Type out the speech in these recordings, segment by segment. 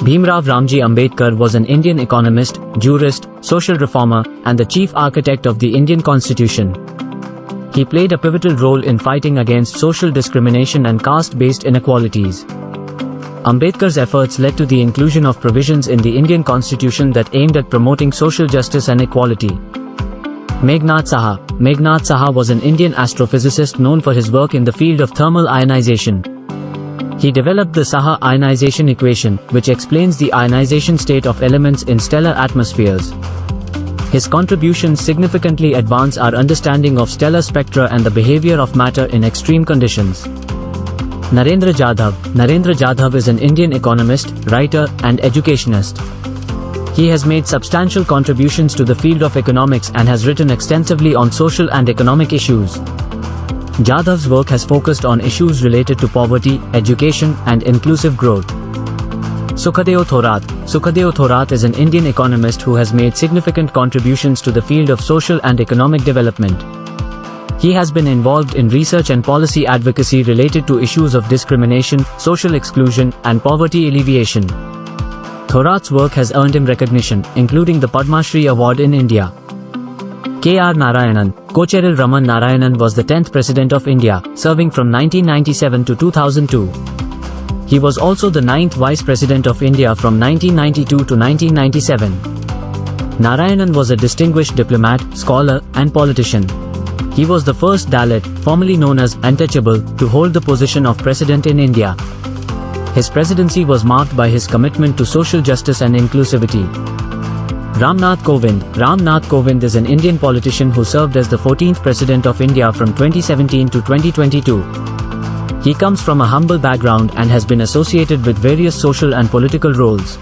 Bhimrao Ramji Ambedkar was an Indian economist, jurist, social reformer, and the chief architect of the Indian Constitution. He played a pivotal role in fighting against social discrimination and caste-based inequalities. Ambedkar's efforts led to the inclusion of provisions in the Indian Constitution that aimed at promoting social justice and equality. Meghnad Saha was an Indian astrophysicist known for his work in the field of thermal ionization. He developed the Saha ionization equation, which explains the ionization state of elements in stellar atmospheres. His contributions significantly advance our understanding of stellar spectra and the behavior of matter in extreme conditions. Narendra Jadhav is an Indian economist, writer, and educationist. He has made substantial contributions to the field of economics and has written extensively on social and economic issues. Jadhav's work has focused on issues related to poverty, education, and inclusive growth. Sukhadeo Thorat is an Indian economist who has made significant contributions to the field of social and economic development. He has been involved in research and policy advocacy related to issues of discrimination, social exclusion, and poverty alleviation. Thorat's work has earned him recognition, including the Padma Shri Award in India. K.R. Narayanan, Kocheril Raman Narayanan was the 10th President of India, serving from 1997 to 2002. He was also the 9th Vice President of India from 1992 to 1997. Narayanan was a distinguished diplomat, scholar, and politician. He was the first Dalit, formerly known as untouchable, to hold the position of President in India. His presidency was marked by his commitment to social justice and inclusivity. Ramnath Kovind is an Indian politician who served as the 14th President of India from 2017 to 2022. He comes from a humble background and has been associated with various social and political roles.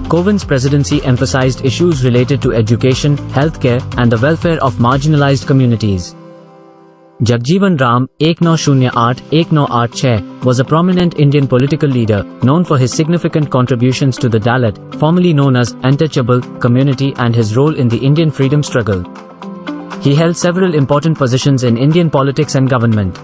Kovind's presidency emphasized issues related to education, healthcare, and the welfare of marginalized communities. Jagjeevan Ram 1908-1986 was a prominent Indian political leader, known for his significant contributions to the Dalit, formerly known as untouchable, community and his role in the Indian freedom struggle. He held several important positions in Indian politics and government.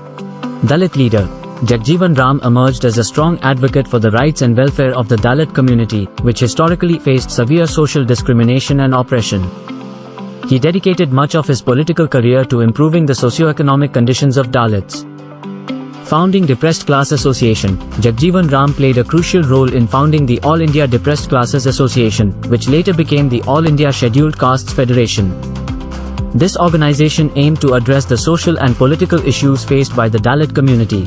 Dalit leader Jagjeevan Ram emerged as a strong advocate for the rights and welfare of the Dalit community, which historically faced severe social discrimination and oppression. He dedicated much of his political career to improving the socio-economic conditions of Dalits. Founding Depressed Class Association, Jagjeevan Ram played a crucial role in founding the All India Depressed Classes Association, which later became the All India Scheduled Castes Federation. This organization aimed to address the social and political issues faced by the Dalit community.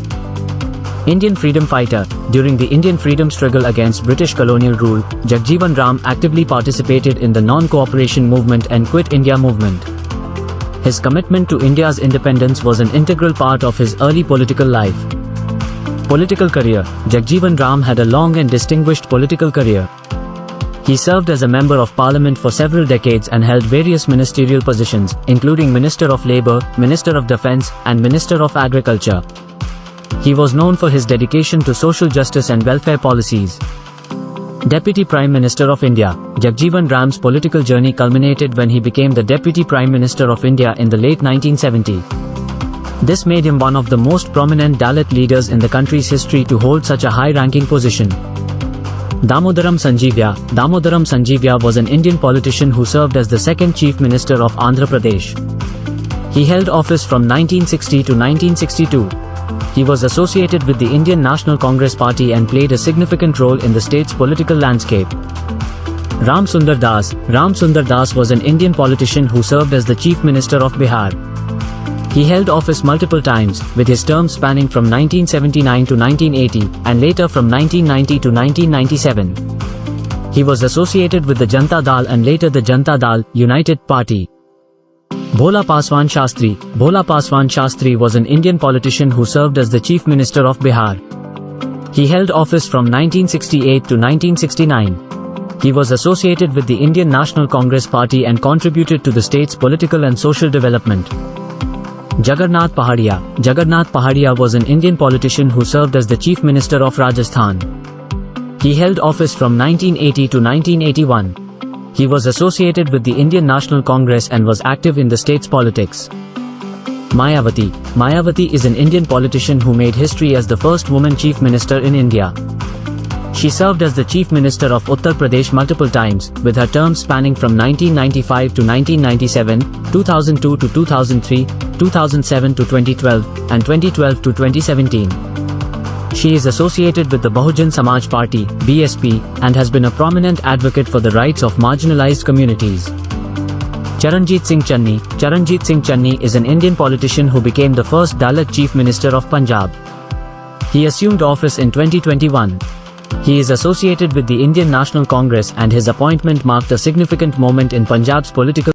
Indian freedom fighter. During the Indian freedom struggle against British colonial rule, Jagjeevan Ram actively participated in the non-cooperation movement and Quit India movement. His commitment to India's independence was an integral part of his early political life. Political career. Jagjeevan Ram had a long and distinguished political career. He served as a member of parliament for several decades and held various ministerial positions, including Minister of Labour, Minister of Defence, and Minister of Agriculture. He was known for his dedication to social justice and welfare policies. Deputy Prime Minister of India. Jagjeevan Ram's political journey culminated when he became the Deputy Prime Minister of India in the late 1970s. This made him one of the most prominent Dalit leaders in the country's history to hold such a high-ranking position. Damodaram Sanjeevya was an Indian politician who served as the second Chief Minister of Andhra Pradesh. He held office from 1960 to 1962. He was associated with the Indian National Congress Party and played a significant role in the state's political landscape. Ram Sundar Das was an Indian politician who served as the Chief Minister of Bihar. He held office multiple times, with his terms spanning from 1979 to 1980, and later from 1990 to 1997. He was associated with the Janata Dal and later the Janata Dal, United Party. Bhola Paswan Shastri was an Indian politician who served as the Chief Minister of Bihar. He held office from 1968 to 1969. He was associated with the Indian National Congress Party and contributed to the state's political and social development. Jagannath Pahadia was an Indian politician who served as the Chief Minister of Rajasthan. He held office from 1980 to 1981. He was associated with the Indian National Congress and was active in the state's politics. Mayawati is an Indian politician who made history as the first woman Chief Minister in India. She served as the Chief Minister of Uttar Pradesh multiple times, with her terms spanning from 1995 to 1997, 2002 to 2003, 2007 to 2012, and 2012 to 2017. She is associated with the Bahujan Samaj Party (BSP) and has been a prominent advocate for the rights of marginalized communities. Charanjit Singh Channi. Charanjit Singh Channi is an Indian politician who became the first Dalit Chief Minister of Punjab. He assumed office in 2021. He is associated with the Indian National Congress and his appointment marked a significant moment in Punjab's political